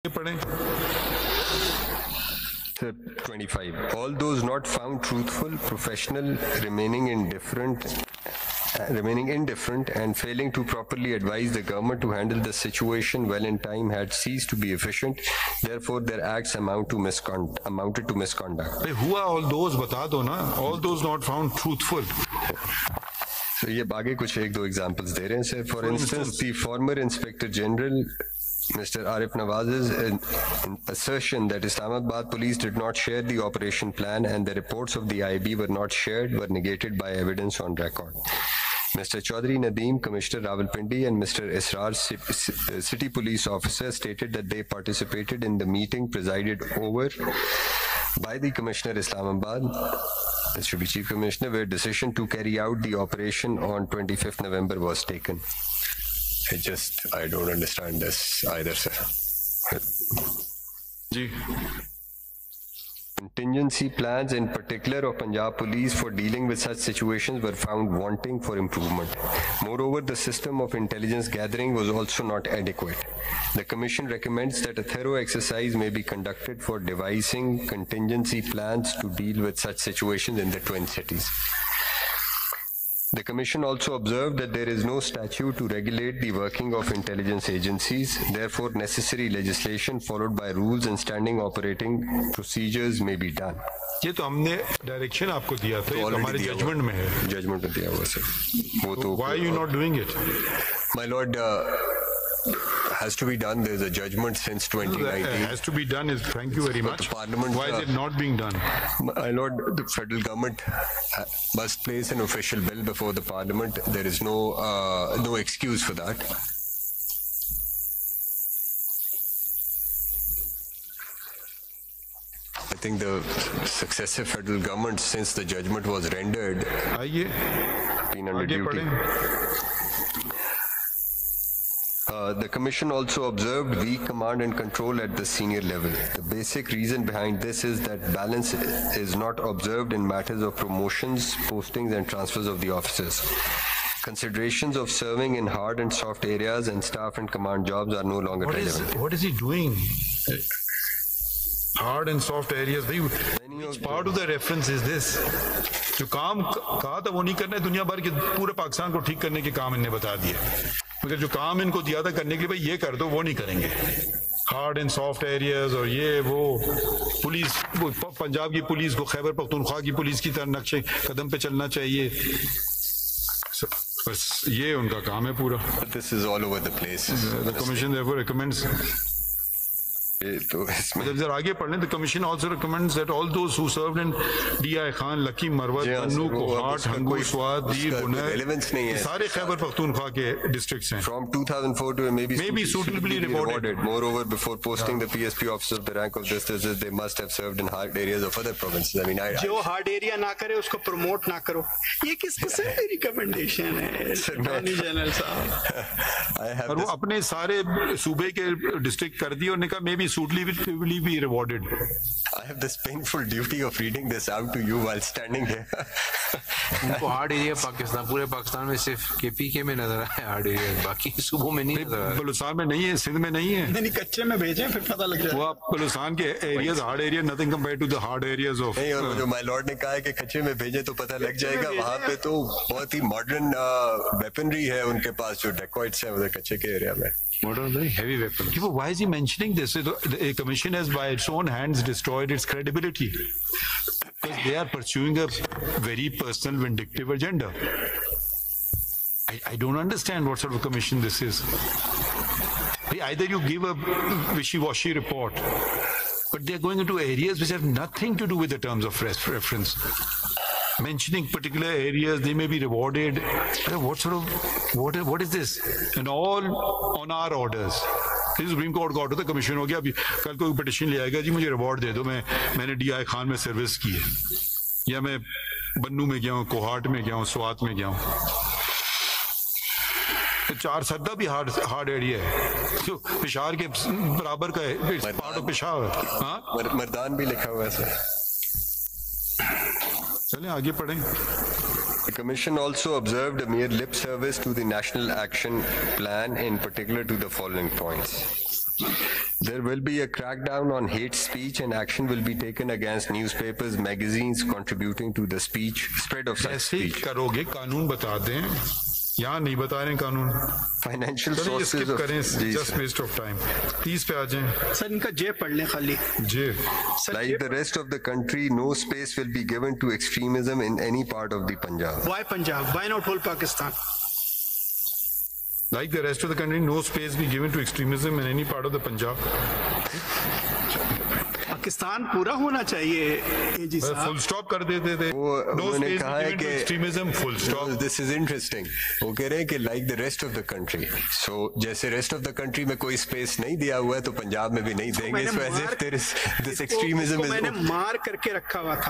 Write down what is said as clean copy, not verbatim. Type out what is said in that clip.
25. All those not found truthful, professional, remaining indifferent and failing to properly advise the government to handle the situation well in time had ceased to be efficient. Therefore, their acts amounted to misconduct. Who are all those? Bata do na. All those not found truthful. So ये बाकी कुछ एक दो examples दे रहे हैं sir. For instance, the former Inspector General Mr. Arif Nawaz's assertion that Islamabad police did not share the operation plan and the reports of the IB were not shared were negated by evidence on record. Mr. Chaudhry Nadeem, Commissioner Rawalpindi, and Mr. Israr, City Police Officer, stated that they participated in the meeting presided over by the Commissioner Islamabad, that should be Chief Commissioner, where decision to carry out the operation on 25th November was taken. I don't understand this either, sir. Contingency plans, in particular of Punjab Police for dealing with such situations, were found wanting for improvement. Moreover, the system of intelligence gathering was also not adequate. The Commission recommends that a thorough exercise may be conducted for devising contingency plans to deal with such situations in the twin cities. The Commission also observed that there is no statute to regulate the working of intelligence agencies. Therefore, necessary legislation followed by rules and standing operating procedures may be done. ये तो हमने direction आपको दिया था, ये हमारे judgement में है. जजमेंट में दिया हुआ सर. वो तो why are you not doing it? My lord, has to be done. There's a judgment since 2019. Has to be done is thank you very much. Parliament, why is it not being done? My lord, the federal government must place an official bill before the Parliament. There is no excuse for that. I think the successive federal government, since the judgment was rendered, been under duty. The Commission also observed weak command and control at the senior level. The basic reason behind this is that balance is not observed in matters of promotions, postings and transfers of the officers. Considerations of serving in hard and soft areas and staff and command jobs are no longer relevant. What is he doing? Hard and soft areas. Which part of the reference is this? जो काम कहा था वो नहीं करना है, दुनिया भर के पूरे पाकिस्तान को ठीक करने के काम इन्हें बता दिए, मगर जो काम इनको दिया था करने के लिए भाई ये कर दो, वो नहीं करेंगे. हार्ड एंड सॉफ्ट एरियाज और ये वो पुलिस, पंजाब की पुलिस को खैबर पख्तूनख्वा की पुलिस की तरह नक्शे कदम पे चलना चाहिए, बस ये उनका काम है पूरा. This is all over the place. The Commission therefore recommends. जरा आगे पढ़ लें. The Commission also recommends that all those who served in D.I. Khan, Lucky, Marwat, Pannu, Kohat, Hangu, Swat, Dir, Bunai, सारे खैबर पख्तूनख्वा के districts हैं. From 2004 to maybe suitably rewarded. Moreover, before posting the PSP officers of the rank of this, they must have served in hard areas of other provinces. I mean, जो hard area ना करे उसको promote ना करो. ये किस किस्म की recommendation है, Attorney General साहब? और वो अपने सारे सूबे के district कर दिए और ने कहा maybe suitably be rewarded. I have this painful duty of reading this out to you while standing here. उनको हार्ड एरिया पाकिस्तान, पूरे पाकिस्तान में सिर्फ KPK में नजर आया हार्ड एरिया, बाकी सूबों में नहीं नजर आया. बलूचिस्तान में नहीं है, सिंध में नहीं है. नहीं कच्चे में भेजें फिर पता लग जाए. वो आप बलूचिस्तान के areas hard area nothing compared to the hard areas of. नहीं, और जो माय लॉर्ड ने कहा है कि कच्चे में भेजे तो पता लग जाएगा. वहाँ पे तो बहुत ही मॉडर्न वेपनरी है उनके पास, जो डेकॉइट्स है उधर कच्चे के एरिया में. Modern, very heavy weapon. Why is he mentioning this? The Commission has by its own hands destroyed its credibility because they are pursuing a very personal, vindictive agenda. I don't understand what sort of commission this is. Either you give a wishy-washy report, but they're going into areas which have nothing to do with the terms of reference. Mentioning particular areas, they may be rewarded. What is this? And all on our orders. Supreme court का order था, commission हो गया, अभी कल कोई petition ले आएगा जी मुझे रिवॉर्ड दे दो, मैंने D.I. खान में सर्विस की है, या मैं बन्नू में गया हूँ, कोहाट में गया हूँ, स्वात में गया हूँ. तो चार सद्दा भी हार्ड एरिया है, तो पिशावर के बराबर का है, पार्ट ऑफ पिशावर. हाँ, मर्दान भी लिखा हुआ है सर. चलें आगे पढ़ें. The Commission also observed a mere lip service to the National Action Plan, in particular to the following points. There will be a crackdown on hate speech and action will be taken against newspapers, magazines contributing to the spread of such ऐसे ही speech. करोगे, कानून बता दें, यहाँ नहीं बता रहे कानून। Financial चलिए sources स्किप of करें, जी, just sir. Waste of time. 30 पे आ जाएं। सर इनका जे पढ़ लें खाली। जी। Sir Like the rest of the country, no space will be given to extremism in any part of the Punjab. Why Punjab? Why not whole Pakistan? Like the rest of the country, no space be given to extremism in any part of the Punjab. Pakistan पूरा होना चाहिए एजी full साहब। Stop कर देते थे। वो No उन्होंने space कहा be है given to कि extremism, full stop. This is interesting. वो कह रहे हैं कि like the rest of the country. So जैसे rest of the country में कोई space नहीं दिया हुआ है तो पंजाब में भी नहीं देंगे. So as if there is this extremism मैंने is मार करके रखा हुआ था।